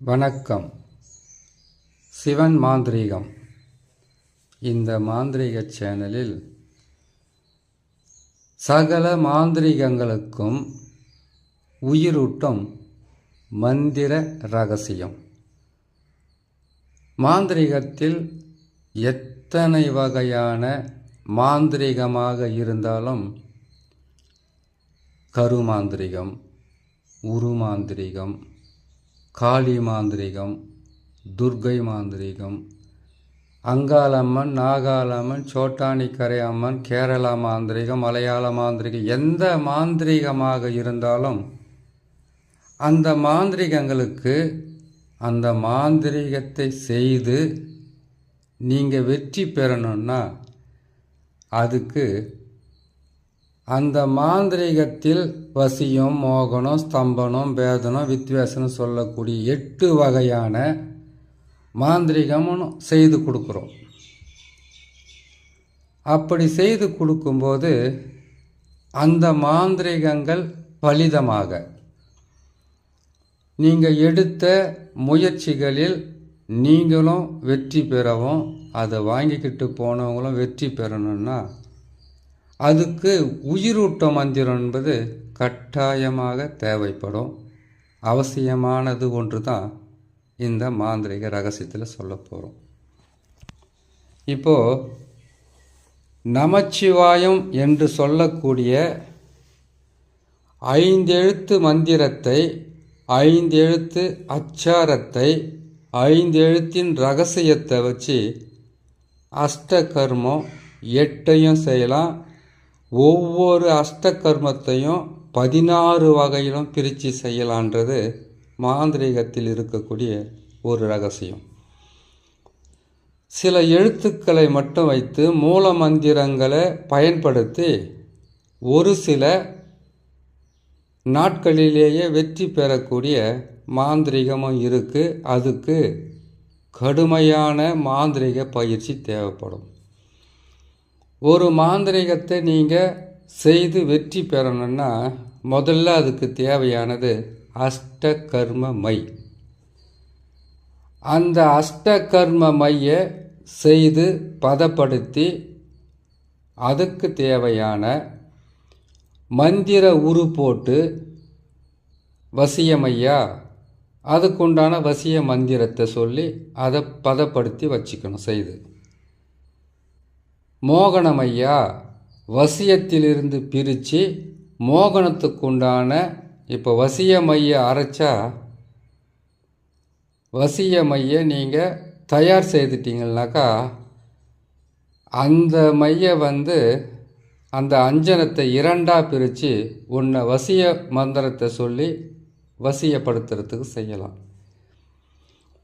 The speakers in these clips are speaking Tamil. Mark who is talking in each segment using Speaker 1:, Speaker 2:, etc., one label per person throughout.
Speaker 1: வணக்கம். சிவன் மாந்திரீகம். இந்த மாந்திரீக சேனலில் சகல மாந்திரீகங்களுக்கும் உயிரூட்டும் மந்திர ரகசியம். மாந்திரீகத்தில் எத்தனை வகையான மாந்திரீகமாக இருந்தாலும் கருமாந்திரிகம், உருமாந்திரிகம், காளி மாந்திரிகம், துர்கை மாந்திரிகம், அங்காளம்மன், நாகாளம்மன், சோட்டானிக்கரை அம்மன், கேரளா மாந்திரிகம், மலையாள மாந்திரிகம், எந்த மாந்திரிகமாக இருந்தாலும் அந்த மாந்திரிகங்களுக்கு அந்த மாந்திரிகத்தை செய்து நீங்கள் வெற்றி பெறணும்னா அதுக்கு அந்த மாந்திரீகத்தில் வசியம், மோகனம், ஸ்தம்பனம், பேதனம், வித்வேசனம் சொல்லக்கூடிய 8 வகையான மாந்திரீகமும் செய்து கொடுக்குறோம். அப்படி செய்து கொடுக்கும்போது அந்த மாந்திரீகங்கள் பலிதமாக நீங்கள் எடுத்த முயற்சிகளில் நீங்களும் வெற்றி பெறவும் அதை வாங்கிக்கிட்டு போனவங்களும் வெற்றி பெறணும்னா அதுக்கு உயிரூட்ட மந்திரம் என்பது கட்டாயமாக தேவைப்படும். அவசியமானது ஒன்று தான் இந்த மாந்திரிக ரகசியத்தில் சொல்ல போகிறோம். இப்போது நமச்சிவாயம் என்று சொல்லக்கூடிய 5 எழுத்து மந்திரத்தை, 5 எழுத்து அச்சாரத்தை, 5 எழுத்தின் ரகசியத்தை வச்சு அஷ்டகர்மம் 8ஐயும் செய்யலாம். ஒவ்வொரு அஷ்டகர்மத்தையும் 16 வகையிலும் பிரித்து செய்யலான்றது மாந்திரீகத்தில் இருக்கக்கூடிய ஒரு ரகசியம். சில எழுத்துக்களை மட்டும் வைத்து மூல மந்திரங்களை பயன்படுத்தி ஒரு சில நாட்களிலேயே வெற்றி பெறக்கூடிய மாந்திரீகமும் இருக்குது. அதுக்கு கடுமையான மாந்திரீக பயிற்சி தேவைப்படும். ஒரு மாந்திரீகத்தை நீங்கள் செய்து வெற்றி பெறணும்னா முதல்ல அதுக்கு தேவையானது அஷ்டகர்ம மை. அந்த அஷ்டகர்ம மையை செய்து பதப்படுத்தி அதுக்கு தேவையான மந்திர உரு போட்டு வசியமையா அதுக்குண்டான வசிய மந்திரத்தை சொல்லி அதை பதப்படுத்தி வச்சுக்கணும். செய்து மோகனமையா வசியத்திலிருந்து பிரித்து மோகனத்துக்குண்டான இப்போ வசிய மையை அரைச்சா வசிய மையை நீங்கள் தயார் செய்துட்டீங்கன்னாக்கா அந்த மையை அந்த அஞ்சனத்தை 2ஆக பிரித்து உன்னை வசிய மந்திரத்தை சொல்லி வசியப்படுத்துறதுக்கு செய்யலாம்.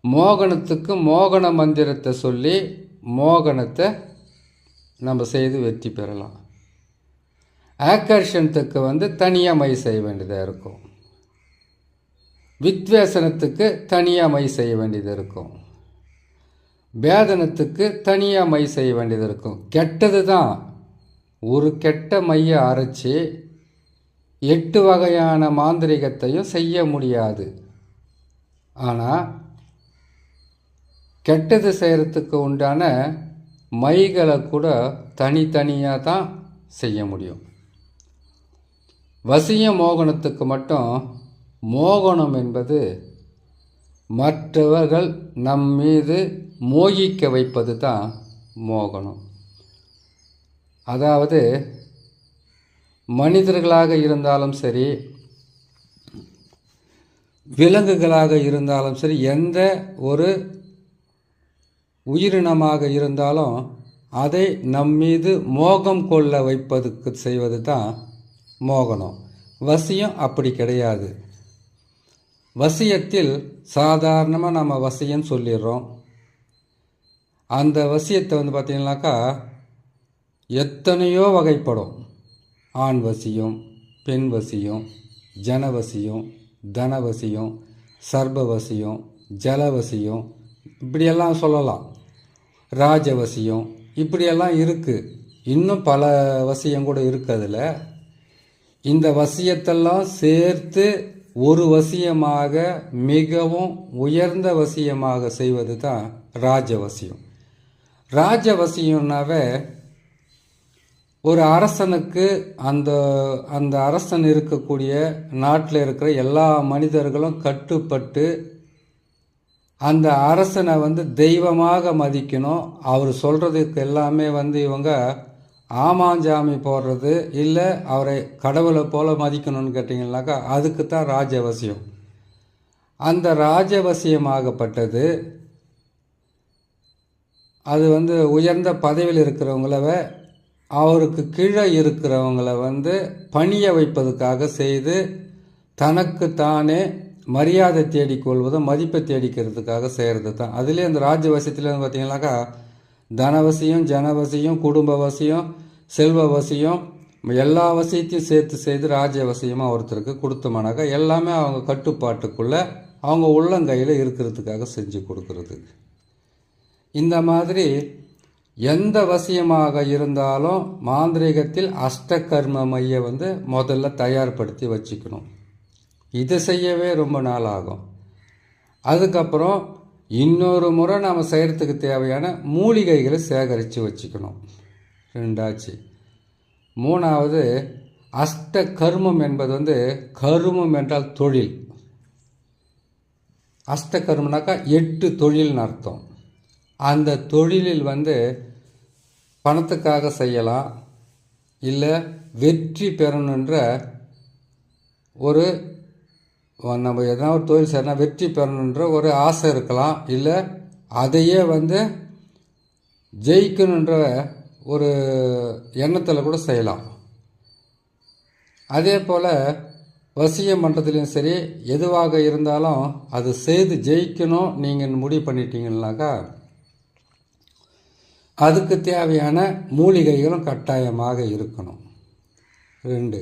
Speaker 1: மோகனத்துக்கு மோகன மந்திரத்தை சொல்லி மோகனத்தை நம்ம செய்து வெற்றி பெறலாம். ஆக்கர்ஷணத்துக்கு தனியாக மை செய்ய வேண்டியதாக இருக்கும். வித்வேசனத்துக்கு தனியாக மை செய்ய வேண்டியது இருக்கும். பேதனத்துக்கு தனியாக மை செய்ய வேண்டியது இருக்கும். கெட்டது தான் ஒரு கெட்ட மையை அரைச்சி 8 வகையான மாந்திரிகத்தையும் செய்ய முடியாது. ஆனால் கெட்டது செய்கிறதுக்கு உண்டான மைகளை கூட தனித்தனியாக தான் செய்ய முடியும். வசிய மோகனத்துக்கு மட்டும் மோகனம் என்பது மற்றவர்கள் நம் மீது மோகிக்க வைப்பது தான் மோகனம். அதாவது மனிதர்களாக இருந்தாலும் சரி, விலங்குகளாக இருந்தாலும் சரி, எந்த ஒரு உயிரினமாக இருந்தாலும் அதை நம்மீது மோகம் கொள்ள வைப்பதுக்கு செய்வது தான் மோகனம். வசியம் அப்படி கிடையாது. வசியத்தில் சாதாரணமாக நம்ம வசியம் சொல்லிடுறோம். அந்த வசியத்தை பார்த்திங்கனாக்கா எத்தனையோ வகைப்படும். ஆண் வசியம், பெண் வசியம், ஜனவசியம், தனவசியம், சர்பவசியம், ஜலவசியம், இப்படியெல்லாம் சொல்லலாம். ராஜவசியம், இப்படியெல்லாம் இருக்குது. இன்னும் பல வசியம் கூட இருக்குது. அதில் இந்த வசியத்தெல்லாம் சேர்த்து ஒரு வசியமாக மிகவும் உயர்ந்த வசியமாக செய்வது தான் ராஜவசியம். ராஜவசியம்னாவே ஒரு அரசனுக்கு அந்த அந்த அரசன் இருக்கக்கூடிய நாட்டில் இருக்கிற எல்லா மனிதர்களும் கட்டுப்பட்டு அந்த அரசனை தெய்வமாக மதிக்கணும். அவர் சொல்கிறதுக்கு எல்லாமே இவங்க ஆமாஞ்சாமி போடுறது இல்லை அவரை கடவுளை போல மதிக்கணும்னு கேட்டிங்கன்னாக்கா அதுக்கு தான் ராஜவசியம். அந்த ராஜவசியமாகப்பட்டது அது உயர்ந்த பதவியில் இருக்கிறவங்கள அவருக்கு கீழே இருக்கிறவங்கள பணிய வைப்பதுக்காக செய்து தனக்கு தானே மரியாதை தேடிக்கொள்வதோ மதிப்பை தேடிக்கிறதுக்காக செய்கிறது தான். அதுலேயே அந்த ராஜ்யவசியத்தில் பார்த்தீங்கன்னாக்கா தனவசியம், ஜனவசியம், குடும்பவசியம், செல்வவசியம் எல்லா வசியத்தையும் சேர்த்து செய்து ராஜ்யவசியமாக ஒருத்தருக்கு கொடுத்தோம்னாக்கா எல்லாமே அவங்க கட்டுப்பாட்டுக்குள்ளே அவங்க உள்ளங்கையில் இருக்கிறதுக்காக செஞ்சு கொடுக்கறது. இந்த மாதிரி எந்த வசியமாக இருந்தாலும் மாந்திரீகத்தில் அஷ்டகர்ம மைய முதல்ல தயார்படுத்தி வச்சுக்கணும். இது செய்யவே ரொம்ப நாள் ஆகும். அதுக்கப்புறம் இன்னொரு முறை நாம் செய்கிறதுக்கு தேவையான மூலிகைகளை சேகரித்து வச்சுக்கணும். ரெண்டாச்சு. மூணாவது அஷ்ட கர்மம் என்பது கருமம் என்றால் தொழில். அஷ்ட கர்மனாக்கா 8 தொழில்னு அர்த்தம். அந்த தொழிலில் பணத்துக்காக செய்யலாம், இல்லை வெற்றி பெறணுன்ற ஒரு நம்ம எதனா ஒரு தொழில் செய்யணும் வெற்றி பெறணுன்ற ஒரு ஆசை இருக்கலாம், இல்லை அதையே ஜெயிக்கணுன்ற ஒரு எண்ணத்தில் கூட செய்யலாம். அதே போல் வசியம் பண்ணுறதுலையும் சரி எதுவாக இருந்தாலும் அது செய்து ஜெயிக்கணும் நீங்கள் முடிவு பண்ணிட்டீங்கன்னாக்கா அதுக்கு தேவையான மூலிகைகளும் கட்டாயமாக இருக்கணும். 2.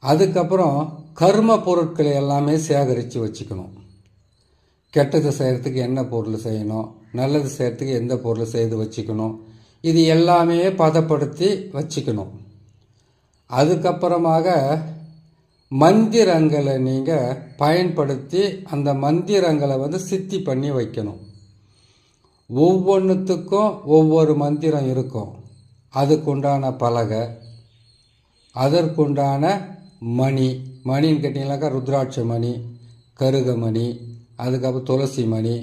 Speaker 1: அதுக்கப்புறம் கர்ம பொருட்களை எல்லாமே சேகரித்து வச்சுக்கணும். கெட்டது செய்கிறதுக்கு என்ன பொருள் செய்யணும், நல்லது செய்கிறதுக்கு எந்த பொருள் செய்து வச்சுக்கணும், இது எல்லாமே பதப்படுத்தி வச்சுக்கணும். அதுக்கப்புறமாக மந்திரங்களை நீங்கள் பயன்படுத்தி அந்த மந்திரங்களை சித்தி பண்ணி வைக்கணும். ஒவ்வொன்றுத்துக்கும் ஒவ்வொரு மந்திரம் இருக்கும். அதுக்குண்டான பலகை, அதற்குண்டான மணின்னு கேட்டிங்கனாக்கா ருத்ராட்ச மணி, கருகமணி, அதுக்கப்புறம் துளசி மணி,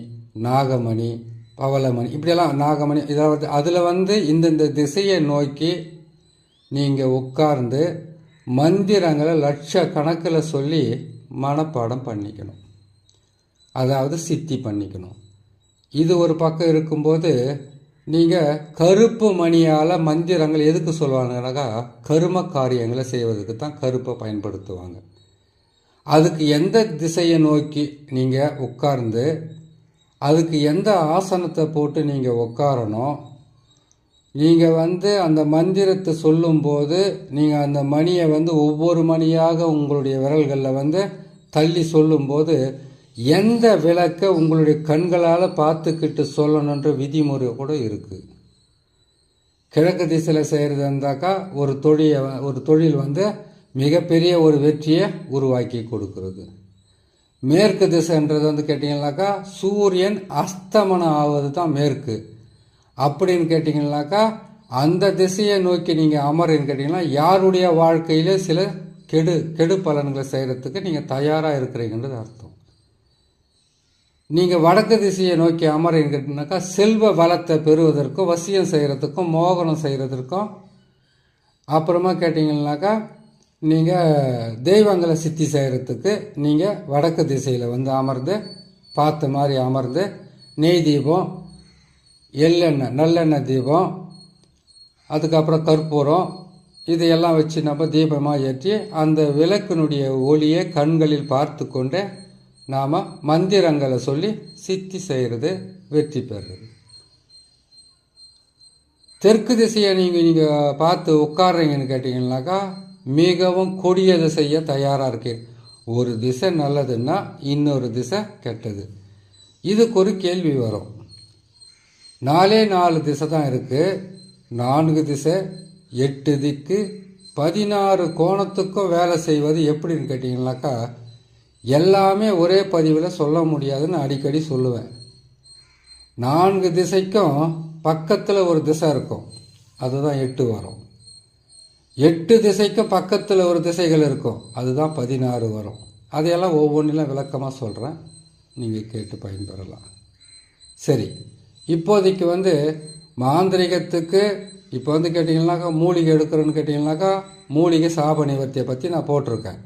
Speaker 1: நாகமணி, பவளமணி, இப்படியெல்லாம் நாகமணி. இதாவது அதில் இந்தந்த திசையை நோக்கி நீங்கள் உட்கார்ந்து மந்திரங்களை லட்சக்கணக்கில் சொல்லி மனப்பாடம் பண்ணிக்கணும், அதாவது சித்தி பண்ணிக்கணும். இது ஒரு பக்கம் இருக்கும்போது நீங்கள் கருப்பு மணியால் மந்திரங்கள் எதுக்கு சொல்லுவாங்கன்னாக்கா கரும காரியங்களை செய்வதற்கு தான் கருப்பை பயன்படுத்துவாங்க. அதுக்கு எந்த திசையை நோக்கி நீங்கள் உட்கார்ந்து அதுக்கு எந்த ஆசனத்தை போட்டு நீங்கள் உட்காரணும், நீங்கள் அந்த மந்திரத்தை சொல்லும்போது நீங்கள் அந்த மணியை ஒவ்வொரு மணியாக உங்களுடைய விரல்களில் தள்ளி சொல்லும்போது எந்த விளக்கை உங்களுடைய கண்களால் பார்த்துக்கிட்டு சொல்லணுன்ற விதிமுறை கூட இருக்குது. கிழக்கு திசையில் செய்கிறது இருந்தாக்கா ஒரு தொழில் மிகப்பெரிய ஒரு வெற்றியை உருவாக்கி கொடுக்கறது. மேற்கு திசைன்றது கேட்டிங்கன்னாக்கா சூரியன் அஸ்தமனம் ஆவது தான் மேற்கு. அப்படின்னு கேட்டிங்கன்னாக்கா அந்த திசையை நோக்கி நீங்கள் அமருன்னு கேட்டிங்கன்னா யாருடைய வாழ்க்கையிலே சில கெடு பலன்களை செய்கிறதுக்கு நீங்கள் தயாராக இருக்கிறீங்கன்றது அர்த்தம். நீங்கள் வடக்கு திசையை நோக்கி அமருன்னு கேட்டிங்கனாக்கா செல்வ வளத்தை பெறுவதற்கும் வசியம் செய்கிறதுக்கும் மோகனம் செய்கிறதுக்கும், அப்புறமா கேட்டிங்கன்னாக்கா நீங்கள் தெய்வங்களை சித்தி செய்கிறதுக்கு நீங்கள் வடக்கு திசையில் அமர்ந்து பார்த்த மாதிரி அமர்ந்து நெய் தீபம், எள்ளெண்ணெய், நல்லெண்ணெய் தீபம், அதுக்கப்புறம் கற்பூரம் இதையெல்லாம் வச்சு நம்ம தீபமாக ஏற்றி அந்த விளக்கினுடைய ஒளியை கண்களில் பார்த்து கொண்டு நாம் மந்திரங்களை சொல்லி சித்தி செய்கிறது, வெற்றி பெறுறது. தெற்கு திசையை நீங்கள் பார்த்து உட்கார்றீங்கன்னு கேட்டிங்கன்னாக்கா மிகவும் கொடியதை செய்ய தயாராக இருக்கு. ஒரு திசை நல்லதுன்னா இன்னொரு திசை கெட்டது. இதுக்கு ஒரு கேள்வி வரும். 4 திசை தான் இருக்குது. 4 திசை, 8 திக்கு, 16 கோணத்துக்கும் வேலை செய்வது எப்படின்னு கேட்டிங்கனாக்கா எல்லாமே ஒரே பதிவில் சொல்ல முடியாதுன்னு அடிக்கடி சொல்லுவேன். 4 திசைக்கும் பக்கத்தில் ஒரு திசை இருக்கும், அதுதான் 8 வரும். 8 திசைக்கும் பக்கத்தில் ஒரு திசைகள் இருக்கும், அதுதான் 16 வரும். அதையெல்லாம் ஒவ்வொன்றிலும் விளக்கமாக சொல்கிறேன், நீங்கள் கேட்டு பயன்பெறலாம். சரி, இப்போதைக்கு மாந்திரிகத்துக்கு இப்போ கேட்டிங்கன்னாக்கா மூலிகை எடுக்கிறேன்னு கேட்டிங்கன்னாக்கா மூலிகை சாப நிவர்த்தியை பற்றி நான் போட்டிருக்கேன்.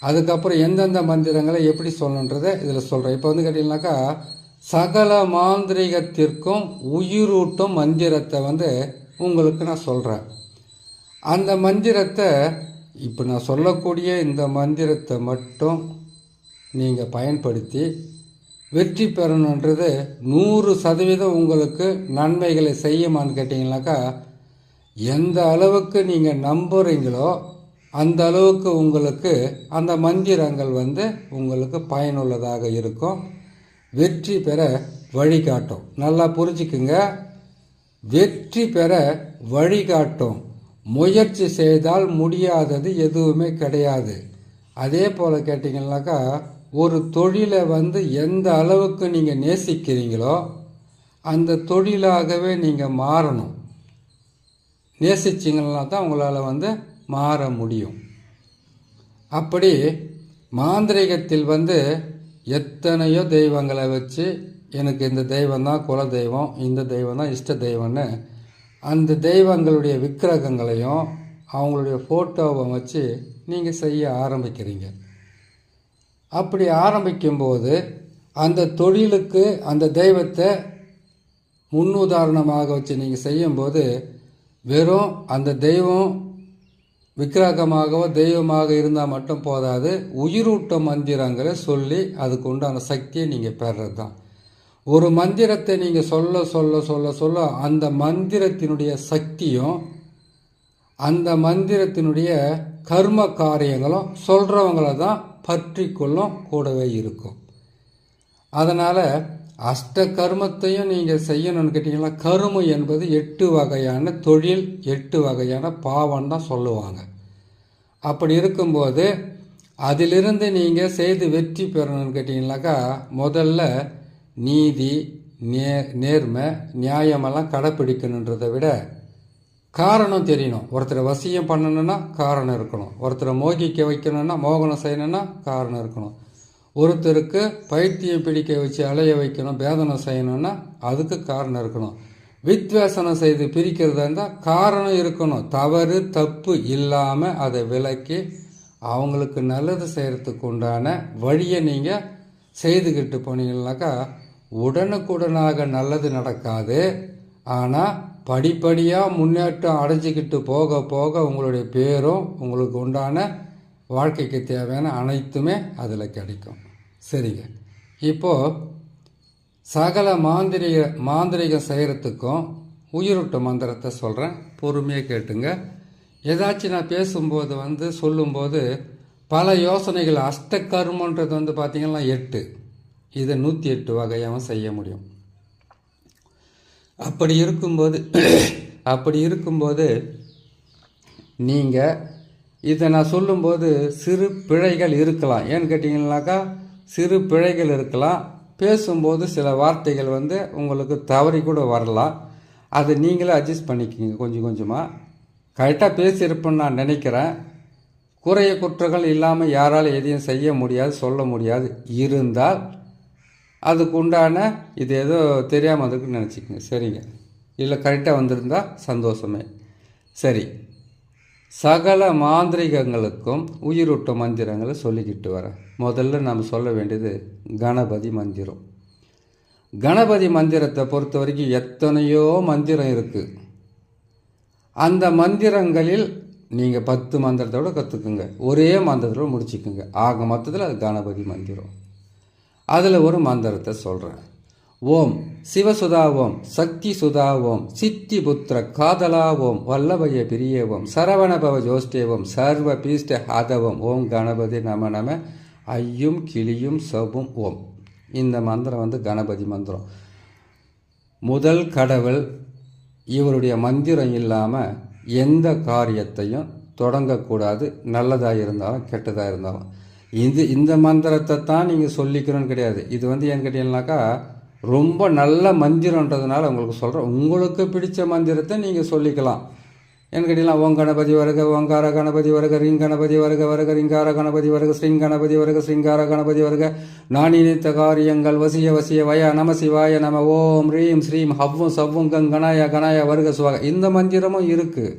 Speaker 1: அதுக்கப்புறம் எந்தெந்த மந்திரங்களை எப்படி சொல்லணுன்றதை இதில் சொல்கிறேன். இப்போ கேட்டிங்கனாக்கா சகல மாந்திரிகத்திற்கும் உயிரூட்டும் மந்திரத்தை உங்களுக்கு நான் சொல்கிறேன். அந்த மந்திரத்தை இப்போ நான் சொல்லக்கூடிய இந்த மந்திரத்தை மட்டும் நீங்கள் பயன்படுத்தி வெற்றி பெறணுன்றது 100% உங்களுக்கு நன்மைகளை செய்யுமான்னு கேட்டிங்கனாக்கா, எந்த அளவுக்கு நீங்கள் நம்புகிறீங்களோ அந்த அளவுக்கு உங்களுக்கு அந்த மந்திரங்கள் உங்களுக்கு பயனுள்ளதாக இருக்கும், வெற்றி பெற வழிகாட்டும். நல்லா புரிஞ்சுக்குங்க, வெற்றி பெற வழிகாட்டும். முயற்சி செய்தால் முடியாதது எதுவுமே கிடையாது. அதே போல் கேட்டிங்கன்னாக்கா, ஒரு தொழிலை எந்த அளவுக்கு நீங்கள் நேசிக்கிறீங்களோ அந்த தொழிலாகவே நீங்கள் மாறணும். நேசிச்சிங்கன்னா தான் உங்களால் மாற முடியும். அப்படி மாந்திரிகத்தில் எத்தனையோ தெய்வங்களை வச்சு எனக்கு இந்த தெய்வம் தான் குல தெய்வம், இந்த தெய்வம் தான் இஷ்ட தெய்வம்னு அந்த தெய்வங்களுடைய விக்கிரகங்களையும் அவங்களுடைய ஃபோட்டோவை வச்சு நீங்கள் செய்ய ஆரம்பிக்கிறீங்க. அப்படி ஆரம்பிக்கும்போது அந்த தொழிலுக்கு அந்த தெய்வத்தை முன்னுதாரணமாக வச்சு நீங்கள் செய்யும்போது வெறும் அந்த தெய்வம் விக்கிரகமாகவோ தெய்வமாக இருந்தால் மட்டும் போதாது, உயிரூட்ட மந்திரங்களை சொல்லி அதுக்கு உண்டான சக்தியை நீங்கள் பெறது தான். ஒரு மந்திரத்தை நீங்கள் சொல்ல சொல்ல சொல்ல சொல்ல அந்த மந்திரத்தினுடைய சக்தியும் அந்த மந்திரத்தினுடைய கர்ம காரியங்களும் சொல்கிறவங்கள தான் பற்றி கொள்ளும், கூடவே இருக்கும். அதனால் அஷ்ட கர்மத்தையும் நீங்கள் செய்யணும்னு கேட்டிங்கன்னா, கருமம் என்பது 8 வகையான தொழில், 8 வகையான பாவம் தான் சொல்லுவாங்க. அப்படி இருக்கும்போது அதிலிருந்து நீங்கள் செய்து வெற்றி பெறணும்னு கேட்டிங்கனாக்கா, முதல்ல நீதி, நேர்மை, நியாயமெல்லாம் கடைப்பிடிக்கணுன்றதை விட காரணம் தெரியணும். ஒருத்தரை வசியம் பண்ணணுன்னா காரணம் இருக்கணும், ஒருத்தரை மோகிக்க வைக்கணும்னா மோகனம் செய்யணும்னா காரணம் இருக்கணும், ஒருத்தருக்கு பைத்தியம் பிடிக்க வச்சு அலைய வைக்கணும் பேதனம் செய்யணும்னா அதுக்கு காரணம் இருக்கணும், வித்வேசனம் செய்து பிரிக்கிறதா இருந்தால் காரணம் இருக்கணும். தவறு தப்பு இல்லாமல் அதை விலக்கி அவங்களுக்கு நல்லது செய்கிறதுக்கு உண்டான வழியை நீங்கள் செய்துக்கிட்டு போனீங்கன்னாக்கா உடனுக்குடனாக நல்லது நடக்காது. ஆனால் படிப்படியாக முன்னேற்றம் அடைஞ்சிக்கிட்டு போக போக உங்களுடைய பேரும் உங்களுக்கு உண்டான வாழ்க்கைக்கு தேவையான அனைத்துமே அதில் கிடைக்கும். சரிங்க, இப்போது சகல மாந்திரிகம் செய்கிறதுக்கும் உயிரூட்ட மந்திரத்தை சொல்கிறேன், பொறுமையாக கேட்டுங்க. ஏதாச்சும் நான் பேசும்போது சொல்லும்போது பல யோசனைகள், அஷ்டகர்மன்றது பார்த்திங்கன்னா 8, இதை 108 வகையாக செய்ய முடியும். அப்படி இருக்கும்போது நீங்கள் இதை நான் சொல்லும்போது சிறு பிழைகள் இருக்கலாம். ஏன்னு கேட்டிங்கன்னாக்கா, சிறு பிழைகள் இருக்கலாம். பேசும்போது சில வார்த்தைகள் உங்களுக்கு தவறி கூட வரலாம். அதை நீங்களே அட்ஜஸ்ட் பண்ணிக்கிங்க கொஞ்சம் கொஞ்சமாக. கரெக்டாக பேசியிருப்பேன்னு நான் நினைக்கிறேன். குறைய குற்றங்கள் இல்லாமல் யாரால் எதையும் செய்ய முடியாது, சொல்ல முடியாது. இருந்தால் அதுக்கு உண்டான இது ஏதோ தெரியாமல் அதுக்குன்னு நினச்சிக்கங்க. சரிங்க, இல்லை கரெக்டாக வந்திருந்தா சந்தோஷமே. சரி, சகல மாந்திரிகங்களுக்கும் உயிரூட்ட மந்திரங்களை சொல்லிக்கிட்டு வரேன். முதல்ல நாம் சொல்ல வேண்டியது கணபதி மந்திரம். கணபதி மந்திரத்தை பொறுத்த வரைக்கும் எத்தனையோ மந்திரம் இருக்குது. அந்த மந்திரங்களில் நீங்கள் 10 மந்திரத்தோடு கற்றுக்குங்க, ஒரே மந்திரத்தோடு முடிச்சுக்குங்க. ஆக மொத்தத்தில் அது கணபதி மந்திரம். அதில் ஒரு மந்திரத்தை சொல்கிறேன். ஓம் சிவசுதா ஓம், சக்தி சுதா ஓம், சித்தி புத்திர காதலா ஓம், வல்லபய பிரியவோம், சரவணபவ ஜோஷ்டேவம், சர்வ பீஷ்ட ஹாதவம், ஓம் கணபதி நம நம, ஐயும் கிளியும் சபும் ஓம். இந்த மந்திரம் கணபதி மந்திரம். முதல் கடவுள் இவருடைய மந்திரம் இல்லாமல் எந்த காரியத்தையும் தொடங்கக்கூடாது, நல்லதாக இருந்தாலும் கெட்டதாக இருந்தாலும். இந்த மந்திரத்தை தான் நீங்கள் சொல்லிக்கணும்னு கிடையாது. இது வந்து ஏன்னு கேட்டீங்கன்னாக்கா ரொம்ப நல்ல மந்திரன்றதுனால உங்களுக்கு சொல்கிறேன். உங்களுக்கு பிடிச்ச மந்திரத்தை நீங்கள் சொல்லிக்கலாம். ஏன்னு கேட்டீங்கன்னா ஓம் கணபதி வருக ஓங்கார கணபதி வருக ரிங் கணபதி வருக வருக ரிங்கார கணபதி வருக ஸ்ரீங் கணபதி வருக ஸ்ரீங்கார கணபதி வருக நானி நித்த காரியங்கள் வசிய வசிய வய நம சிவாய நம ஓம் ரீம் ஸ்ரீம் ஹவ்வும் சவ்வும் கணாய கணாய வருக சுவாக. இந்த மந்திரமும் இருக்குது.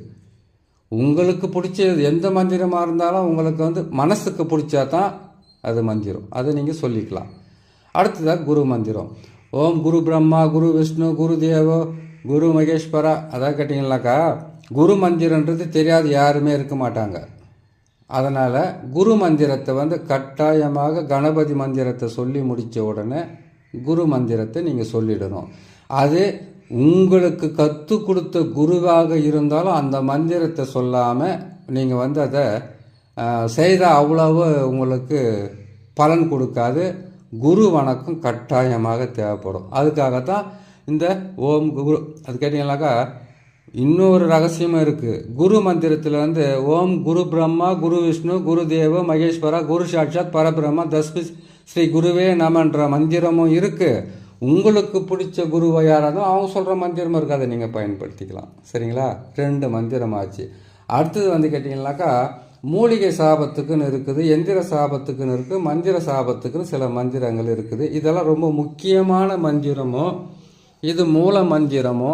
Speaker 1: உங்களுக்கு பிடிச்சது எந்த மந்திரமாக இருந்தாலும் உங்களுக்கு வந்து மனசுக்கு பிடிச்சா தான் அது மந்திரம். அதை நீங்கள் சொல்லிக்கலாம். அடுத்ததாக குரு மந்திரம். ஓம் குரு பிரம்மா குரு விஷ்ணு குரு தேவோ குரு மகேஸ்வரா. அதான் கேட்டிங்கனாக்கா குரு மந்திரன்றது தெரியாது யாருமே இருக்க மாட்டாங்க. அதனால் குரு மந்திரத்தை வந்து கட்டாயமாக கணபதி மந்திரத்தை சொல்லி முடித்த உடனே குரு மந்திரத்தை நீங்கள் சொல்லிடணும். அது உங்களுக்கு கற்றுக் கொடுத்த குருவாக இருந்தாலும் அந்த மந்திரத்தை சொல்லாமல் நீங்கள் வந்து அதை செய்தால் அவ்வளவு உங்களுக்கு பலன் கொடுக்காது. குரு வணக்கம் கட்டாயமாக தேவைப்படும். அதுக்காகத்தான் இந்த ஓம் குரு. அது கேட்டிங்கனாக்கா இன்னொரு ரகசியமும் இருக்குது. குரு மந்திரத்தில் வந்து ஓம் குரு பிரம்மா குரு விஷ்ணு குரு தேவ மகேஸ்வரா குரு சாட்சாத் பரபிரம்மா தஸ்மி ஸ்ரீ குருவே நமன்ற மந்திரமும் இருக்குது. உங்களுக்கு பிடிச்ச குருவை யாராலும் அவங்க சொல்கிற மந்திரமும் இருக்குது. அதை நீங்கள் பயன்படுத்திக்கலாம். சரிங்களா? 2 மந்திரம் ஆச்சு. அடுத்தது வந்து கேட்டிங்கனாக்கா மூலிகை சாபத்துக்குன்னு இருக்குது, எந்திர சாபத்துக்குன்னு இருக்குது, மந்திர சாபத்துக்குன்னு சில மந்திரங்கள் இருக்குது. இதெல்லாம் ரொம்ப முக்கியமான மந்திரமோ இது மூல மந்திரமோ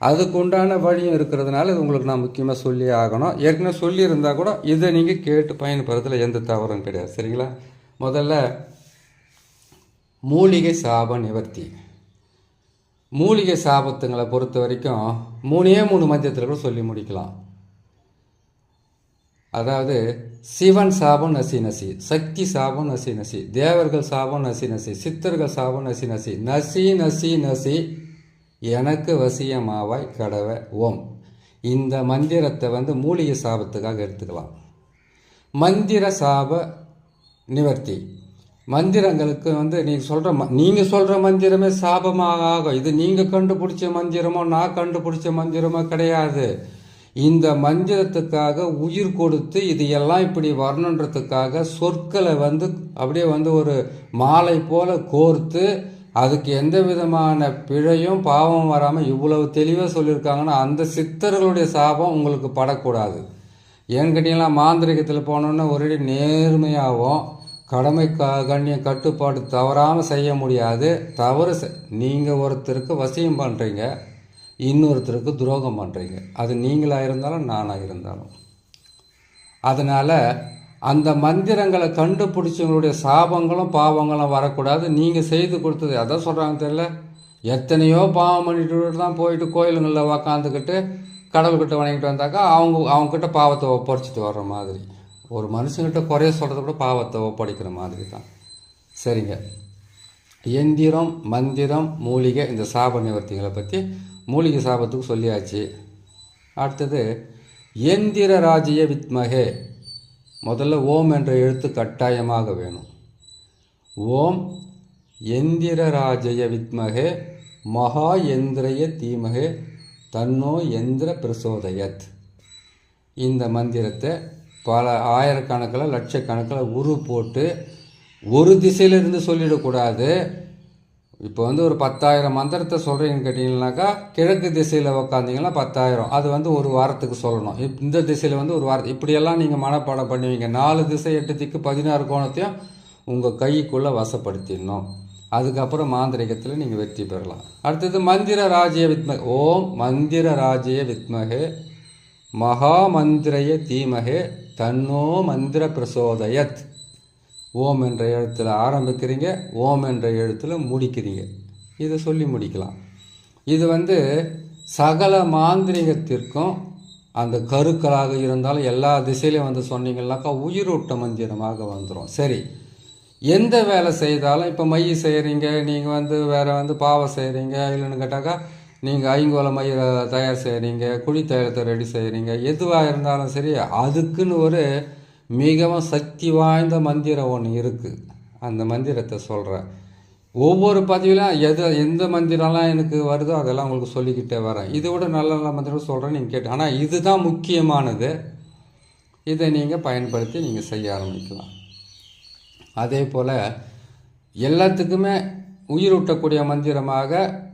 Speaker 1: அதுக்குண்டான வழியும் இருக்கிறதுனால இது உங்களுக்கு நான் முக்கியமாக சொல்லி ஆகணும். ஏற்கனவே சொல்லியிருந்தால் கூட இதை நீங்கள் கேட்டு பயன்படுறதுல எந்த தவறும் கிடையாது. சரிங்களா? முதல்ல மூலிகை சாப நிவர்த்தி. மூலிகை சாபத்துங்களை பொறுத்த வரைக்கும் 3 மந்திரத்தில் கூட சொல்லி முடிக்கலாம். அதாவது சிவன் சாபம் நசி நசி, சக்தி சாபம் நசி நசி, தேவர்கள் சாபம் நசி நசி, சித்தர்கள் சாபம் நசி நசி, நசி நசி நசி எனக்கு வசியமாவாய் கடவை ஓம். இந்த மந்திரத்தை வந்து மூலிகை சாபத்துக்காக எடுத்துக்கலாம். மந்திர சாப நிவர்த்தி. மந்திரங்களுக்கு வந்து நீங்கள் சொல்கிற மந்திரமே சாபமாக ஆகும். இது நீங்கள் கண்டுபிடிச்ச மந்திரமோ நான் கண்டுபிடிச்ச மந்திரமோ கிடையாது. இந்த மந்திரத்துக்காக உயிர் கொடுத்து இது எல்லாம் இப்படி வரணுன்றதுக்காக சொற்களை வந்து அப்படியே வந்து ஒரு மாலை போல கோர்த்து அதுக்கு எந்த விதமான பிழையும் பாவம் வராமல் இவ்வளவு தெளிவாக சொல்லியிருக்காங்கன்னா அந்த சித்தர்களுடைய சாபம் உங்களுக்கு படக்கூடாது. ஏன்னு கேட்டிங்கன்னா மாந்திரிகத்தில் போனோன்னா ஒரே நேர்மையாகவும் கடமை கண்ணியம் கட்டுப்பாடு தவறாமல் செய்ய முடியாது. தவறு நீங்கள் ஒருத்தருக்கு வசியம் பண்ணுறீங்க, இன்னொருத்தருக்கு துரோகம் பண்ணுறீங்க. அது நீங்களாக இருந்தாலும் நானாக இருந்தாலும். அதனால் அந்த மந்திரங்களை கண்டுபிடிச்சவங்களுடைய சாபங்களும் பாவங்களும் வரக்கூடாது. நீங்கள் செய்து கொடுத்தது அதான் சொல்கிறாங்க தெரியல, எத்தனையோ பாவம் பண்ணிட்டு தான் போயிட்டு கோயிலுங்களில் உக்காந்துக்கிட்டு கடவுள்கிட்ட வணங்கிட்டு வந்தாக்கா அவங்கக்கிட்ட பாவத்தை ஒப்படைச்சிட்டு வர்ற மாதிரி. ஒரு மனுஷங்கிட்ட குறைய சொல்கிறத கூட பாவத்தை ஒப்படைக்கிற மாதிரி தான். சரிங்க. எந்திரம் மந்திரம் மூலிகை இந்த சாப நிவர்த்திகளை பற்றி மூலிகை சாபத்துக்கு சொல்லியாச்சு. அடுத்தது எந்திர ராஜ்ய வித்மகே. முதல்ல ஓம் என்ற எழுத்து கட்டாயமாக வேணும். ஓம் எந்திர ராஜய வித்மகே மகா எந்திரய தீமகே தன்னோ எந்திர பிரசோதயத். இந்த மந்திரத்தை பல ஆயிரக்கணக்கில் லட்சக்கணக்கில் உரு போட்டு ஒரு திசையிலிருந்து சொல்லிடக்கூடாது. இப்போ வந்து ஒரு 10,000 மந்திரத்தை சொல்கிறீங்கன்னு கேட்டிங்கன்னாக்கா கிழக்கு திசையில் உக்காந்திங்கன்னா 10,000. அது வந்து ஒரு வாரத்துக்கு சொல்லணும். இந்த திசையில் வந்து ஒரு வாரத்துக்கு இப்படியெல்லாம் நீங்கள் மனப்பாடம் பண்ணுவீங்க. 4 திசை 8 திக்கு 16 கோணத்தையும் உங்கள் கைக்குள்ளே வசப்படுத்திடணும். அதுக்கப்புறம் மாந்திரிகத்தில் நீங்கள் வெற்றி பெறலாம். அடுத்தது மந்திர ராஜ்ய வித்மகே. ஓம் மந்திர ராஜ்ய வித்மகே மகா மந்திரய தீமகே தன்னோ மந்திர பிரசோதயத். ஓம் என்ற எழுத்தில் ஆரம்பிக்கிறீங்க, ஓம் என்ற எழுத்தில் முடிக்கிறீங்க. இதை சொல்லி முடிக்கலாம். இது வந்து சகல மாந்திரிகத்திற்கும் அந்த கருக்களாக இருந்தாலும் எல்லா திசையிலையும் வந்து சொன்னீங்கன்னாக்கா உயிரூட்ட மந்திரமாக வந்துடும். சரி, எந்த வேலை செய்தாலும் இப்போ மை செய்கிறீங்க, நீங்கள் வந்து வேறு வந்து பாவை செய்கிறீங்க, இல்லைன்னு கேட்டாக்கா நீங்கள் ஐங்கோல மையை தயார் செய்கிறீங்க, குழி தைலத்தை ரெடி செய்கிறீங்க, எதுவாக இருந்தாலும் சரி அதுக்குன்னு ஒரு மிகவும் சக்தி வாய்ந்த மந்திரம் ஒன்று இருக்குது. அந்த மந்திரத்தை சொல்கிறேன். ஒவ்வொரு பதிவிலும் எந்த மந்திரம்லாம் எனக்கு வருதோ அதெல்லாம் உங்களுக்கு சொல்லிக்கிட்டே வரேன். இதை விட நல்ல நல்ல மந்திரம் சொல்கிறேன், நீங்கள் கேட்டு. ஆனால் இதுதான் முக்கியமானது. இதை நீங்கள் பயன்படுத்தி நீங்கள் செய்ய ஆரம்பிக்கலாம். அதே போல் எல்லாத்துக்குமே உயிரூட்டக்கூடிய மந்திரமாக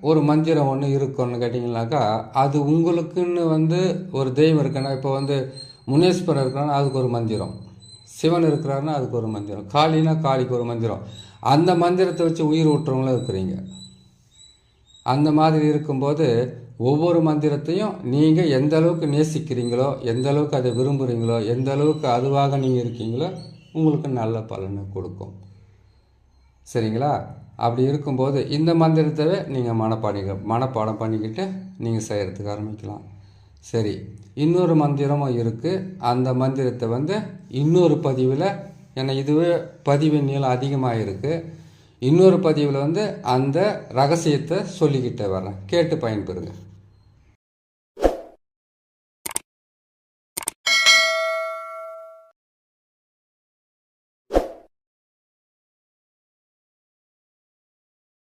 Speaker 1: ஒரு மந்திரம் ஒன்று இருக்குன்னு கேட்டிங்கனாக்கா, அது உங்களுக்குன்னு ஒரு தெய்வம் இருக்குன்னா, இப்போ முனீஸ்வரன் இருக்கிறான்னா அதுக்கு ஒரு மந்திரம், சிவன் இருக்கிறாருன்னா அதுக்கு ஒரு மந்திரம், காளினா காளிக்கு ஒரு மந்திரம். அந்த மந்திரத்தை வச்சு உயிர் ஊட்டுறவங்களும் இருக்கிறீங்க. அந்த மாதிரி இருக்கும்போது ஒவ்வொரு மந்திரத்தையும் நீங்கள் எந்த அளவுக்கு நேசிக்கிறீங்களோ, எந்த அளவுக்கு அதை விரும்புகிறீங்களோ, எந்த அளவுக்கு அதுவாக நீங்கள் இருக்கீங்களோ உங்களுக்கு நல்ல பலனை கொடுக்கும். சரிங்களா? அப்படி இருக்கும்போது இந்த மந்திரத்தை நீங்கள் மனப்பாடம் பண்ணிக்கிட்டு நீங்கள் செய்கிறதுக்கு ஆரம்பிக்கலாம். சரி, இன்னொரு மந்திரமும் இருக்குது. அந்த மந்திரத்தை இன்னொரு பதிவில், ஏன்னா இதுவே பதிவின் நீளம் அதிகமாக இருக்குது, இன்னொரு பதிவில் அந்த ரகசியத்தை சொல்லிக்கிட்டே வரேன். கேட்டு பயன்பெறுங்க.